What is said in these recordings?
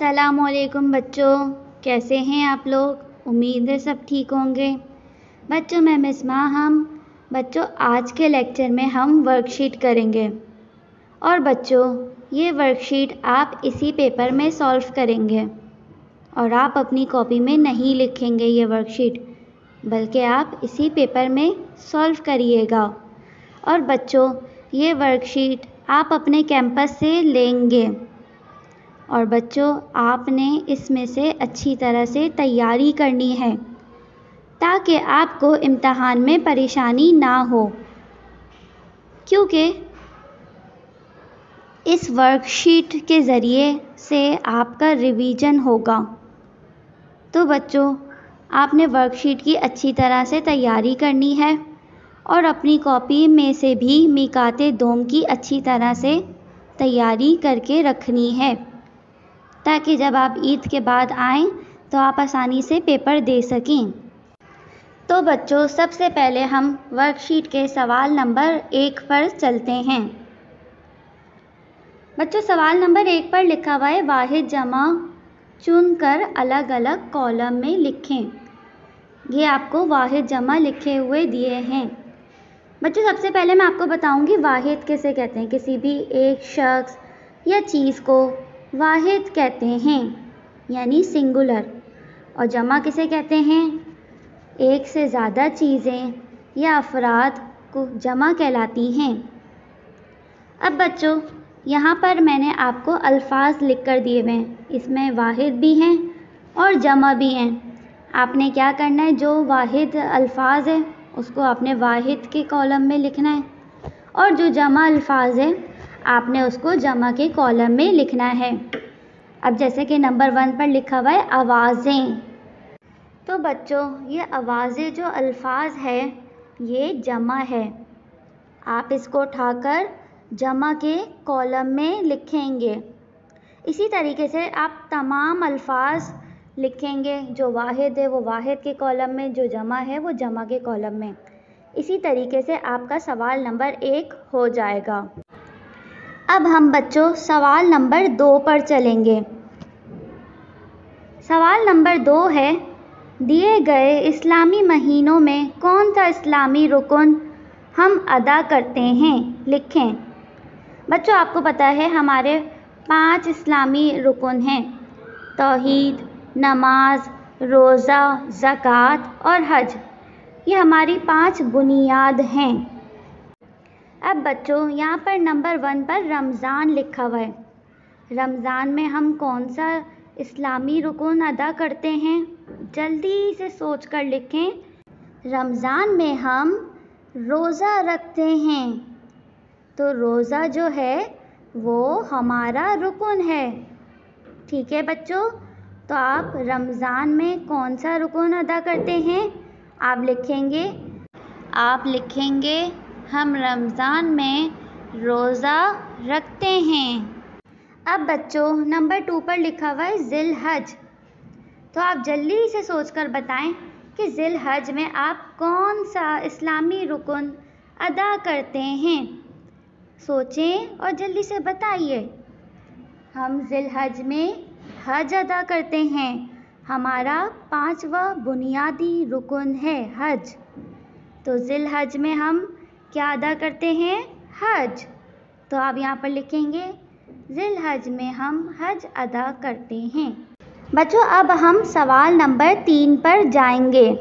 अस्सलाम वालेकुम बच्चों, कैसे हैं आप लोग। उम्मीद है सब ठीक होंगे। बच्चों मैं मिस माहम। बच्चों आज के लेक्चर में हम वर्कशीट करेंगे और बच्चों ये वर्कशीट आप इसी पेपर में सॉल्व करेंगे और आप अपनी कॉपी में नहीं लिखेंगे ये वर्कशीट, बल्कि आप इसी पेपर में सॉल्व करिएगा। और बच्चों ये वर्कशीट आप अपने कैंपस से लेंगे और बच्चों आपने इसमें से अच्छी तरह से तैयारी करनी है ताकि आपको इम्तहान में परेशानी ना हो, क्योंकि इस वर्कशीट के ज़रिए से आपका रिवीजन होगा। तो बच्चों आपने वर्कशीट की अच्छी तरह से तैयारी करनी है और अपनी कॉपी में से भी मिकाते दोम की अच्छी तरह से तैयारी करके रखनी है ताकि जब आप ईद के बाद आएँ तो आप आसानी से पेपर दे सकें। तो बच्चों सबसे पहले हम वर्कशीट के सवाल नंबर 1 पर चलते हैं। बच्चों सवाल नंबर 1 पर लिखा हुआ है वाहिद जमा चुनकर अलग अलग कॉलम में लिखें। ये आपको वाहिद जमा लिखे हुए दिए हैं। बच्चों सबसे पहले मैं आपको बताऊंगी वाहिद किसे कहते हैं। किसी भी एक शख्स या चीज़ को वाहिद कहते हैं यानी सिंगुलर, और जमा किसे कहते हैं, एक से ज़्यादा चीज़ें या अफराद को जमा कहलाती हैं। अब बच्चों यहाँ पर मैंने आपको अल्फाज लिख कर दिए हुए हैं, इसमें वाहिद भी हैं और जमा भी हैं। आपने क्या करना है, जो वाहिद अल्फाज है उसको आपने वाहिद के कॉलम में लिखना है और जो जमा अल्फाज है आपने उसको जमा के कॉलम में लिखना है। अब जैसे कि नंबर 1 पर लिखा हुआ है आवाज़ें, तो बच्चों ये आवाज़ें जो अल्फाज है ये जमा है। आप इसको उठाकर जमा के कॉलम में लिखेंगे। इसी तरीके से आप तमाम अल्फाज लिखेंगे, जो वाहिद है वो वाहिद के कॉलम में, जो जमा है वो जमा के कॉलम में। इसी तरीके से आपका सवाल नंबर 1 हो जाएगा। अब हम बच्चों सवाल नंबर 2 पर चलेंगे। सवाल नंबर 2 है दिए गए इस्लामी महीनों में कौन सा इस्लामी रुकन हम अदा करते हैं, लिखें। बच्चों आपको पता है हमारे 5 इस्लामी रुकन हैं, तौहीद, नमाज, रोज़ा, ज़कात और हज। ये हमारी 5 बुनियाद हैं। अब बच्चों यहाँ पर नंबर 1 पर रमज़ान लिखा हुआ है। रमज़ान में हम कौन सा इस्लामी रुकन अदा करते हैं, जल्दी से सोच कर लिखें। रमज़ान में हम रोज़ा रखते हैं, तो रोज़ा जो है वो हमारा रुकन है। ठीक है बच्चों, तो आप रमज़ान में कौन सा रुकन अदा करते हैं, आप लिखेंगे हम रमज़ान में रोज़ा रखते हैं। अब बच्चों नंबर 2 पर लिखा हुआ है ज़िल हज, तो आप जल्दी से सोचकर बताएं कि ज़िल हज में आप कौन सा इस्लामी रुकन अदा करते हैं। सोचें और जल्दी से बताइए। हम ज़िल हज में हज अदा करते हैं, हमारा 5वां बुनियादी रुकन है हज। तो ज़िल हज में हम क्या अदा करते हैं, हज। तो आप यहाँ पर लिखेंगे ज़िल हज में हम हज अदा करते हैं। बच्चों अब हम सवाल नंबर 3 पर जाएंगे।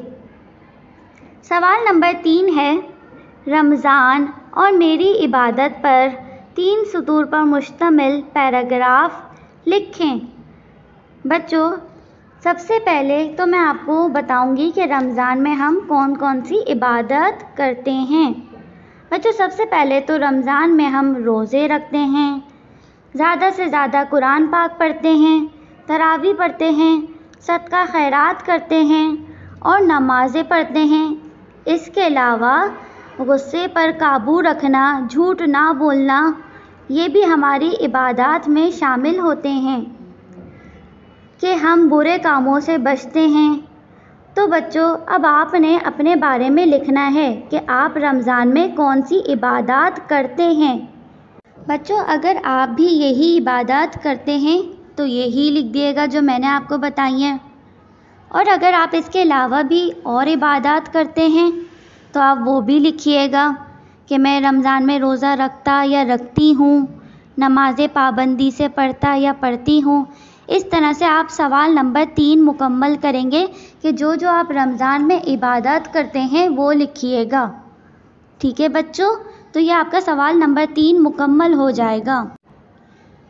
सवाल नंबर 3 है रमज़ान और मेरी इबादत पर 3 सतूर पर मुश्तमिल पैराग्राफ लिखें। बच्चों सबसे पहले तो मैं आपको बताऊंगी कि रमज़ान में हम कौन कौन सी इबादत करते हैं। बच्चों सबसे पहले तो रमज़ान में हम रोज़े रखते हैं, ज़्यादा से ज़्यादा कुरान पाक पढ़ते हैं, तरावी पढ़ते हैं, सदका खैरात करते हैं और नमाज़ें पढ़ते हैं। इसके अलावा गुस्से पर काबू रखना, झूठ ना बोलना, ये भी हमारी इबादत में शामिल होते हैं कि हम बुरे कामों से बचते हैं। तो बच्चों अब आपने अपने बारे में लिखना है कि आप रमज़ान में कौन सी इबादत करते हैं। बच्चों अगर आप भी यही इबादत करते हैं تو یہی لکھ دیے گا جو میں نے آپ کو بتائی ہیں. اور اگر آپ اس کے علاوہ بھی اور عبادات کرتے ہیں تو آپ وہ بھی لکھیے گا کہ میں رمضان میں روزہ رکھتا یا رکھتی ہوں، نمازیں پابندی سے پڑھتا یا پڑھتی ہوں. اس طرح سے آپ سوال نمبر 3 مکمل کریں گے کہ جو آپ رمضان میں عبادات کرتے ہیں وہ لکھیے گا. ٹھیک ہے بچوں، تو یہ آپ کا سوال نمبر 3 مکمل ہو جائے گا.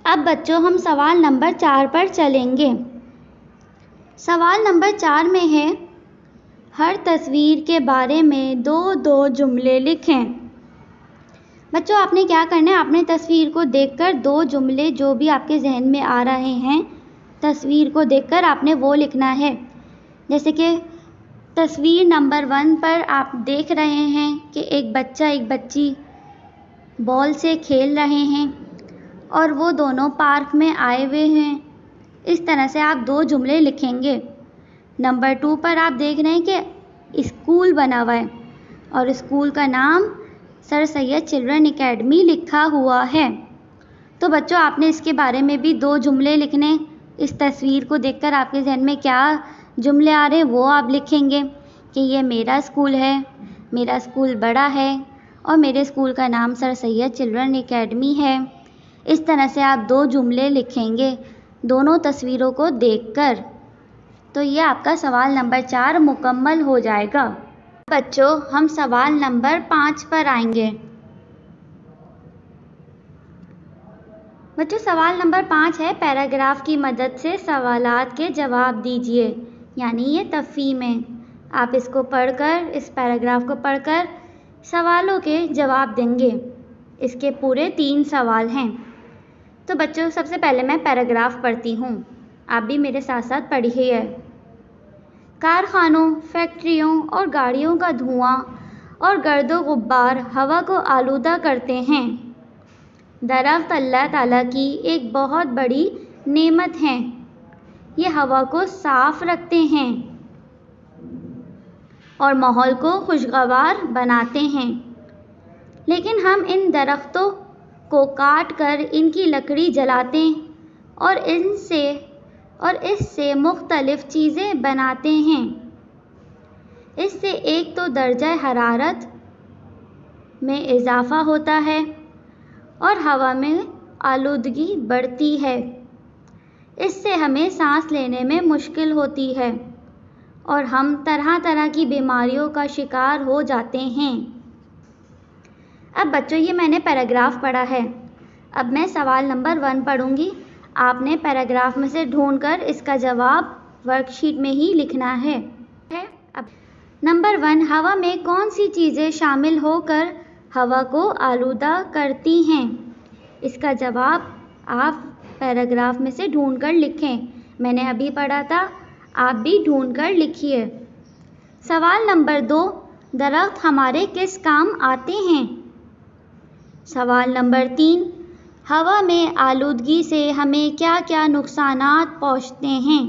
اب بچوں ہم سوال نمبر 4 پر چلیں گے. سوال نمبر 4 میں ہے ہر تصویر کے بارے میں 2 جملے لکھیں. بچوں آپ نے کیا کرنا ہے، آپ نے تصویر کو دیکھ کر 2 جملے جو بھی آپ کے ذہن میں آ رہے ہیں تصویر کو دیکھ کر آپ نے وہ لکھنا ہے. جیسے کہ تصویر نمبر 1 پر آپ دیکھ رہے ہیں کہ ایک بچہ ایک بچی بال سے کھیل رہے ہیں اور وہ دونوں پارک میں آئے ہوئے ہیں. اس طرح سے آپ 2 جملے لکھیں گے. نمبر 2 پر آپ دیکھ رہے ہیں کہ اسکول بنا ہوا ہے اور اسکول کا نام سر سید چلڈرن اکیڈمی لکھا ہوا ہے. تو بچوں آپ نے اس کے بارے میں بھی 2 جملے لکھنے. اس تصویر کو دیکھ کر آپ کے ذہن میں کیا جملے آ رہے ہیں وہ آپ لکھیں گے کہ یہ میرا اسکول ہے، میرا اسکول بڑا ہے اور میرے اسکول کا نام سر سید چلڈرن اکیڈمی ہے. اس طرح سے آپ 2 جملے لکھیں گے دونوں تصویروں کو دیکھ کر. تو یہ آپ کا سوال نمبر 4 مکمل ہو جائے گا. بچوں ہم سوال نمبر 5 پر آئیں گے. بچوں سوال نمبر 5 ہے پیراگراف کی مدد سے سوالات کے جواب دیجیے. یعنی یہ تفہیم ہے. آپ اس کو پڑھ کر، اس پیراگراف کو پڑھ کر سوالوں کے جواب دیں گے. اس کے پورے 3 سوال ہیں. تو بچوں سب سے پہلے میں پیراگراف پڑھتی ہوں، آپ بھی میرے ساتھ ساتھ پڑھیے. کارخانوں، فیکٹریوں اور گاڑیوں کا دھواں اور گرد و غبار ہوا کو آلودہ کرتے ہیں. درخت اللہ تعالیٰ کی ایک بہت بڑی نعمت ہیں. یہ ہوا کو صاف رکھتے ہیں اور ماحول کو خوشگوار بناتے ہیں. لیکن ہم ان درختوں کو کاٹ کر ان کی لکڑی جلاتے اور اس سے مختلف چیزیں بناتے ہیں. اس سے ایک تو درجہ حرارت میں اضافہ ہوتا ہے اور ہوا میں آلودگی بڑھتی ہے. اس سے ہمیں سانس لینے میں مشکل ہوتی ہے اور ہم طرح طرح کی بیماریوں کا شکار ہو جاتے ہیں. اب بچوں یہ میں نے پیراگراف پڑھا ہے. اب میں سوال نمبر 1 پڑھوں گی. آپ نے پیراگراف میں سے ڈھونڈ کر اس کا جواب ورک شیٹ میں ہی لکھنا ہے. اب نمبر 1 ہوا میں کون سی چیزیں شامل ہو کر ہوا کو آلودہ کرتی ہیں؟ اس کا جواب آپ پیراگراف میں سے ڈھونڈ کر لکھیں. میں نے ابھی پڑھا تھا، آپ بھی ڈھونڈ کر لکھیے. سوال نمبر 2 درخت ہمارے کس کام آتے ہیں؟ سوال نمبر 3 ہوا میں آلودگی سے ہمیں کیا کیا نقصانات پہنچتے ہیں؟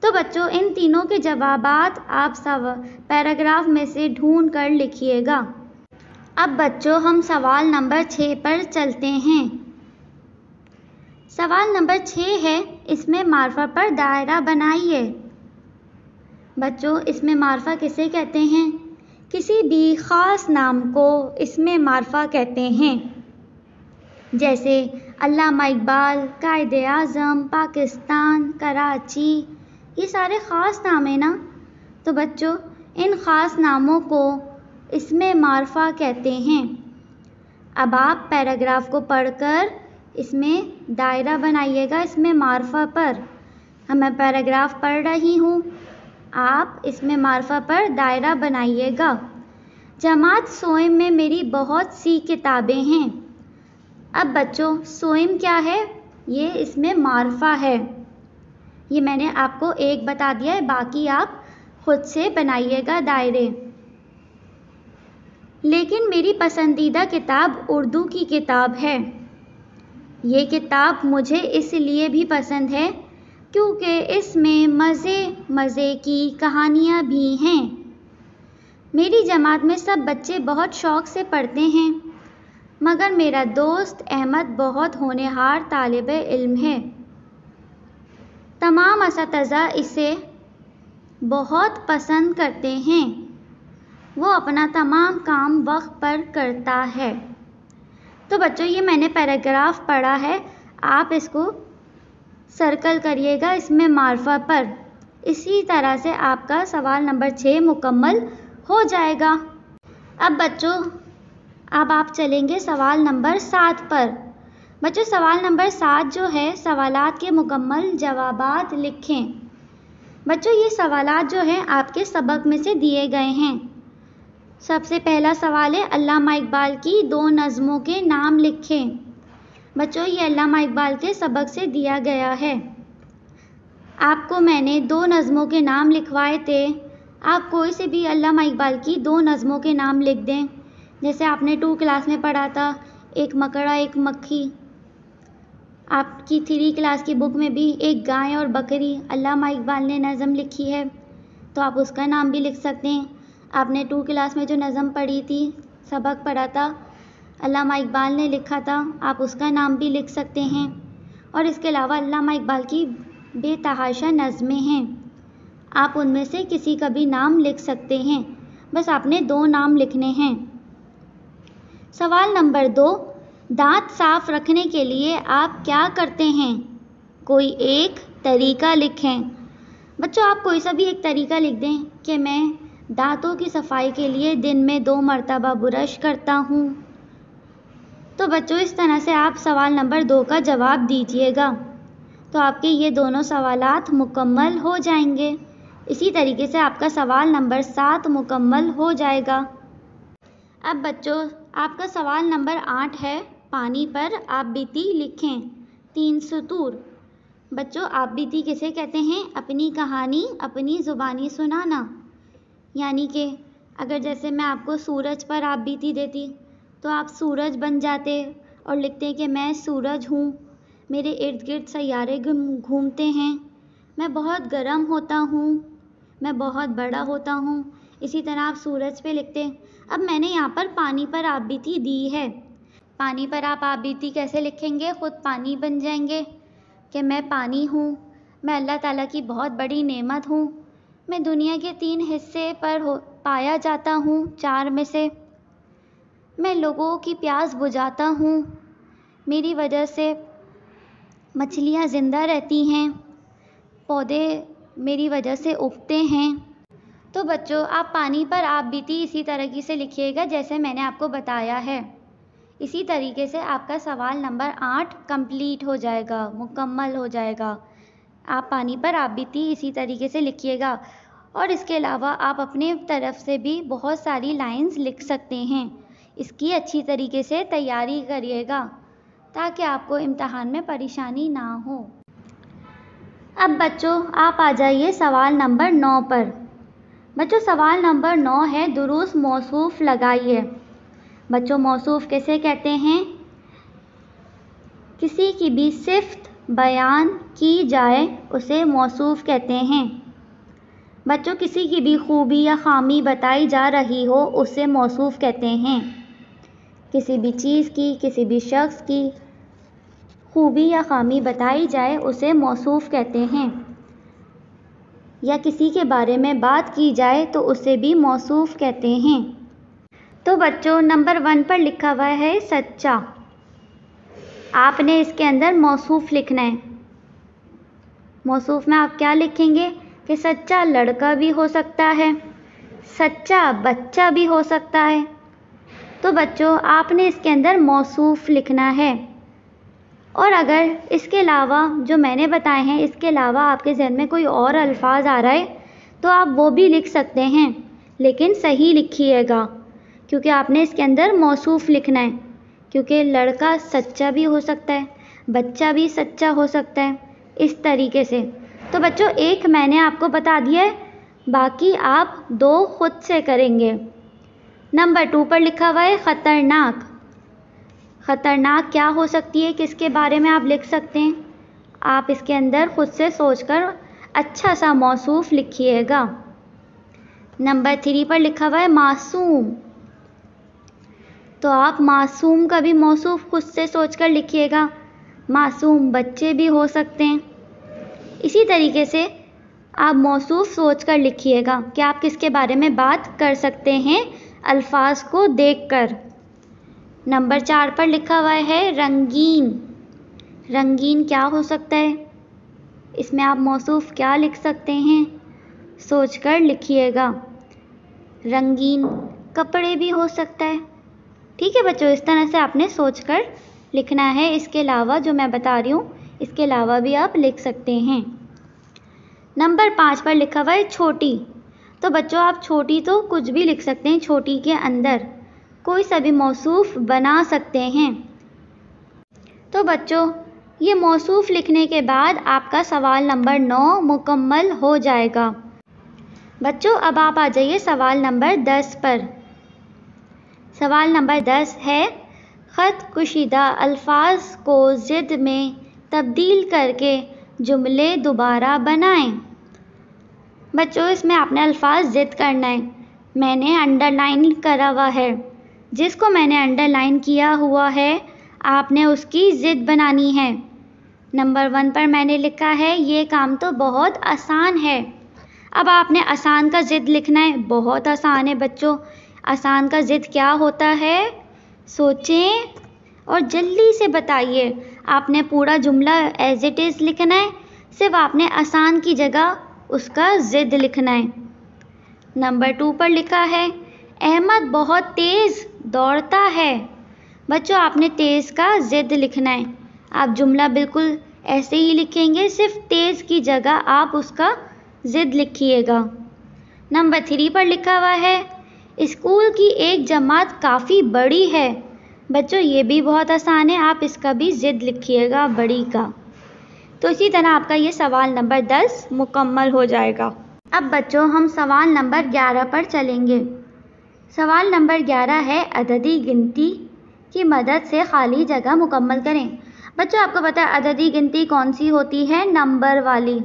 تو بچوں ان تینوں کے جوابات آپ پیراگراف میں سے ڈھونڈ کر لکھیے گا. اب بچوں ہم سوال نمبر 6 پر چلتے ہیں. سوال نمبر 6 ہے اس میں معرفہ پر دائرہ بنائیے. بچوں اس میں معرفہ کسے کہتے ہیں؟ کسی بھی خاص نام کو اس میں معرفہ کہتے ہیں. جیسے علامہ اقبال، قائد اعظم، پاکستان، کراچی، یہ سارے خاص نام ہیں نا. تو بچوں ان خاص ناموں کو اس میں معرفہ کہتے ہیں. اب آپ پیراگراف کو پڑھ کر اس میں دائرہ بنائیے گا اس میں معرفہ پر. میں پیراگراف پڑھ رہی ہوں، آپ اس میں معرفہ پر دائرہ بنائیے گا. جماعت سوئم میں میری بہت سی کتابیں ہیں. اب بچوں سوئم کیا ہے؟ یہ اس میں معرفہ ہے. یہ میں نے آپ کو ایک بتا دیا ہے، باقی آپ خود سے بنائیے گا دائرے. لیکن میری پسندیدہ کتاب اردو کی کتاب ہے. یہ کتاب مجھے اس لیے بھی پسند ہے کیونکہ اس میں مزے کی کہانیاں بھی ہیں. میری جماعت میں سب بچے بہت شوق سے پڑھتے ہیں، مگر میرا دوست احمد بہت ہونہار طالب علم ہے. तमाम اساتذہ इसे बहुत पसंद करते हैं। वो अपना तमाम काम वक्त पर करता है। तो बच्चों ये मैंने पैराग्राफ पढ़ा है, आप इसको सर्कल करिएगा इसमें मार्फा पर। इसी तरह से आपका सवाल नंबर 6 मुकम्मल हो जाएगा। अब बच्चों अब आप चलेंगे सवाल नंबर 7 पर। बच्चों सवाल नंबर 7 जो है, सवालात के मुकम्मल जवाबात लिखें। बच्चों ये सवालात जो हैं आपके सबक में से दिए गए हैं। सबसे पहला सवाल है, अल्लामा इकबाल की 2 नज़मों के नाम लिखें। बच्चों ये अल्लामा इकबाल के सबक से दिया गया है। आपको मैंने 2 नज़मों के नाम लिखवाए थे। आप कोई से भी अल्लामा इकबाल की 2 नज़मों के नाम लिख दें। जैसे आपने 2 क्लास में पढ़ा था, एक मकड़ा एक मक्खी। आपकी 3 क्लास की बुक में भी एक गाय और बकरी अल्लामा इकबाल ने नज़म लिखी है, तो आप उसका नाम भी लिख सकते हैं। आपने 2 क्लास में जो नज़म पढ़ी थी, सबक पढ़ा था, अल्लामा इकबाल ने लिखा था, आप उसका नाम भी लिख सकते हैं। और इसके अलावा अल्लामा इकबाल की बेतहाशा नज़में हैं, आप उनमें से किसी का भी नाम लिख सकते हैं। बस आपने 2 नाम लिखने हैं। सवाल नंबर 2, दांत साफ रखने के लिए आप क्या करते हैं? कोई एक तरीका लिखें। बच्चों आप कोई सा भी एक तरीका लिख दें कि मैं दांतों की सफाई के लिए दिन में 2 मरतबा ब्रश करता हूँ। तो बच्चों इस तरह से आप सवाल नंबर 2 का जवाब दीजिएगा, तो आपके ये दोनों सवालात मुकम्मल हो जाएंगे। इसी तरीके से आपका सवाल नंबर 7 मुकम्मल हो जाएगा। अब बच्चों आपका सवाल नंबर 8 है, पानी पर आप बीती लिखें। 3 सतूर। बच्चों आप बीती किसे कहते हैं? अपनी कहानी अपनी ज़ुबानी सुनाना। यानी कि अगर जैसे मैं आपको सूरज पर आप बीती देती तो आप सूरज बन जाते और लिखते कि मैं सूरज हूँ, मेरे इर्द गिर्द सैयारे घूमते हैं, मैं बहुत गर्म होता हूँ, मैं बहुत बड़ा होता हूँ। इसी तरह आप सूरज पे लिखते। अब मैंने यहाँ पर पानी पर आप बीती दी है। पानी पर आप बीती कैसे लिखेंगे? ख़ुद पानी बन जाएंगे कि मैं पानी हूँ, मैं अल्लाह ताला की बहुत बड़ी नेमत हूँ, मैं दुनिया के 3 हिस्से पर पाया जाता हूँ, 4 में से मैं लोगों की प्यास बुझाता हूँ, मेरी वजह से मछलियाँ ज़िंदा रहती हैं, पौधे मेरी वजह से उगते हैं। तो बच्चों आप पानी पर आप बीती इसी तरीके से लिखिएगा जैसे मैंने आपको बताया है। इसी तरीके से आपका सवाल नंबर 8 कंप्लीट हो जाएगा, मुकम्मल हो जाएगा। आप पानी पर आप बीती इसी तरीके से लिखिएगा। और इसके अलावा आप अपने तरफ से भी बहुत सारी लाइंस लिख सकते हैं। इसकी अच्छी तरीके से तैयारी करिएगा ताकि आपको इम्तिहान में परेशानी ना हो। अब बच्चों आप आ जाइए सवाल नंबर 9 पर। बच्चों सवाल नंबर 9 है, दुरूस मौसूफ लगाइए। बच्चों मौसूफ किसे कहते हैं? किसी की भी सिफ्त बयान की जाए उसे मौसूफ कहते हैं। बच्चों किसी की भी खूबी या खामी बताई जा रही हो उसे मौसूफ कहते हैं। किसी भी चीज़ की, किसी भी शख्स की खूबी या खामी बताई जाए उसे मौसूफ कहते हैं। या किसी के बारे में बात की जाए तो उसे भी मौसूफ कहते हैं। तो बच्चों नंबर 1 पर लिखा हुआ है सच्चा। आपने इसके अंदर मौसूफ लिखना है। मौसूफ में आप क्या लिखेंगे कि सच्चा लड़का भी हो सकता है, सच्चा बच्चा भी हो सकता है। तो बच्चों आपने इसके अंदर मौसूफ लिखना है। और अगर इसके अलावा जो मैंने बताए हैं इसके अलावा आपके ज़हन में कोई और अल्फाज आ रहा है तो आप वो भी लिख सकते हैं, लेकिन सही लिखिएगा क्योंकि आपने इसके अंदर मौसूफ लिखना है। क्योंकि लड़का सच्चा भी हो सकता है, बच्चा भी सच्चा हो सकता है, इस तरीके से। तो बच्चों एक मैंने आपको बता दिया है, बाकी आप 2 खुद से करेंगे। नंबर 2 पर लिखा हुआ है ख़तरनाक। ख़तरनाक क्या हो सकती है, किसके बारे में आप लिख सकते हैं? आप इसके अंदर खुद से सोचकर अच्छा सा मौसूफ लिखिएगा। नंबर 3 पर लिखा हुआ है मासूम। तो आप मासूम का भी मौसूफ खुद से सोचकर लिखिएगा। मासूम बच्चे भी हो सकते हैं। इसी तरीके से आप मौसूफ सोच कर लिखिएगा कि आप किसके बारे में बात कर सकते हैं अल्फाज को देखकर। नंबर 4 पर लिखा हुआ है रंगीन। रंगीन क्या हो सकता है? इसमें आप मौसूफ क्या लिख सकते हैं? सोचकर लिखिएगा। रंगीन कपड़े भी हो सकता है। ठीक है बच्चों, इस तरह से आपने सोचकर लिखना है। इसके अलावा जो मैं बता रही हूँ, इसके अलावा भी आप लिख सकते हैं। नंबर 5 पर लिखा हुआ है छोटी। तो बच्चों आप छोटी तो कुछ भी लिख सकते हैं, छोटी के अंदर कोई सा भी मौसूफ बना सकते हैं। तो बच्चों ये मौसूफ लिखने के बाद आपका सवाल नंबर 9 मुकम्मल हो जाएगा। बच्चों अब आप आ जाइए सवाल नंबर 10 पर। सवाल नंबर 10 है ख़त कुशीदा अल्फाज को ज़िद में तब्दील करके जुमले दोबारा बनाएं। बच्चों इसमें आपने अल्फाज ज़िद करना है। मैंने अंडरलाइन करा हुआ है, जिसको मैंने अंडरलाइन किया हुआ है आपने उसकी ज़िद बनानी है। नंबर 1 पर मैंने लिखा है ये काम तो बहुत आसान है। अब आपने आसान का ज़िद लिखना है। बहुत आसान है बच्चों। आसान का ज़िद क्या होता है? सोचें और जल्दी से बताइए। आपने पूरा जुमला एज इट इज़ लिखना है, सिर्फ आपने आसान की जगह उसका ज़िद लिखना है। नंबर 2 पर लिखा है अहमद बहुत तेज़ दौड़ता है। बच्चों आपने तेज़ का ज़िद लिखना है। आप जुमला बिल्कुल ऐसे ही लिखेंगे, सिर्फ तेज़ की जगह आप उसका ज़िद लिखिएगा। नंबर 3 पर लिखा हुआ है स्कूल की एक जमात काफ़ी बड़ी है। बच्चों ये भी बहुत आसान है, आप इसका भी ज़िद लिखिएगा बड़ी का। तो इसी तरह आपका ये सवाल नंबर 10 मुकम्मल हो जाएगा। अब बच्चों हम सवाल नंबर 11 पर चलेंगे। सवाल नंबर 11 है अददी गिनती की मदद से खाली जगह मुकम्मल करें। बच्चों आपको पता है अददी गिनती कौन सी होती है? नंबर वाली।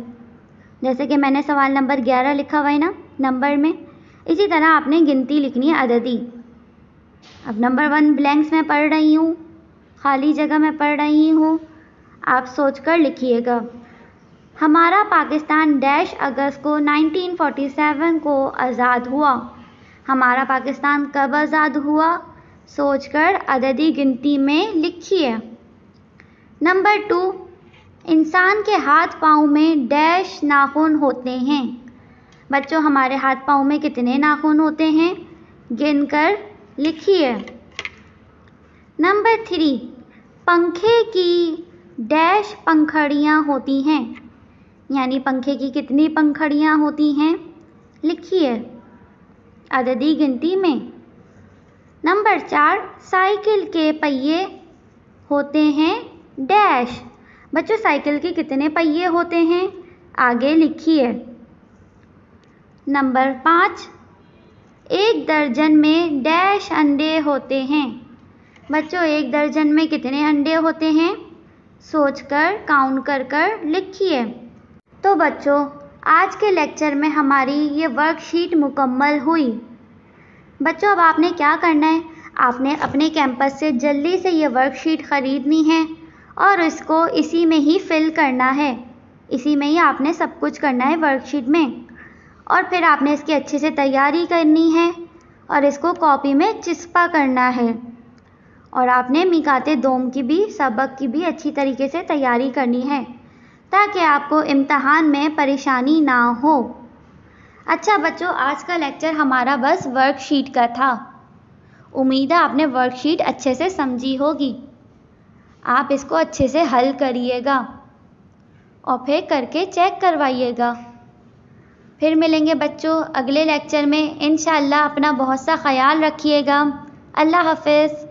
जैसे कि मैंने सवाल नंबर 11 लिखा हुआ है ना नंबर में, इसी तरह आपने गिनती लिखनी है अददी। अब नंबर 1 ब्लैंक्स में पढ़ रही हूँ, खाली जगह में पढ़ रही हूँ, आप सोचकर लिखिएगा। हमारा पाकिस्तान डैश अगस्त को 1947 को आज़ाद हुआ। हमारा पाकिस्तान कब आज़ाद हुआ? सोचकर अददी गिनती में लिखिए। नंबर 2 इंसान के हाथ पाँव में डैश नाखून होते हैं। बच्चों हमारे हाथ पाँव में कितने नाखून होते हैं? गिनकर लिखिए। नंबर 3 पंखे की डैश पंखड़ियाँ होती हैं, यानी पंखे की कितनी पंखड़ियाँ होती हैं? लिखिए अददी गिनती में। नंबर 4 साइकिल के पहिए होते हैं डैश। बच्चों साइकिल के कितने पहिए होते हैं? आगे लिखिए। नंबर 5 1 दर्जन में डैश अंडे होते हैं। बच्चों 1 दर्जन में कितने अंडे होते हैं? सोचकर काउंट कर लिखिए। तो बच्चों आज के लेक्चर में हमारी ये वर्कशीट मुकम्मल हुई। बच्चों अब आपने क्या करना है? आपने अपने कैंपस से जल्दी से ये वर्कशीट ख़रीदनी है और इसको इसी में ही फिल करना है। इसी में ही आपने सब कुछ करना है वर्कशीट में, और फिर आपने इसकी अच्छे से तैयारी करनी है और इसको कॉपी में चिस्पा करना है। और आपने मिकाते दोम की भी, सबक की भी अच्छी तरीके से तैयारी करनी है ताकि आपको इम्तहान में परेशानी ना हो। अच्छा बच्चों आज का लेक्चर हमारा बस वर्कशीट का था। उम्मीद है आपने वर्कशीट अच्छे से समझी होगी। आप इसको अच्छे से हल करिएगा और फिर करके चेक करवाइएगा। फिर मिलेंगे बच्चों अगले लेक्चर में इंशाअल्लाह। अपना बहुत सा ख्याल रखिएगा। अल्लाह हाफ़िज़।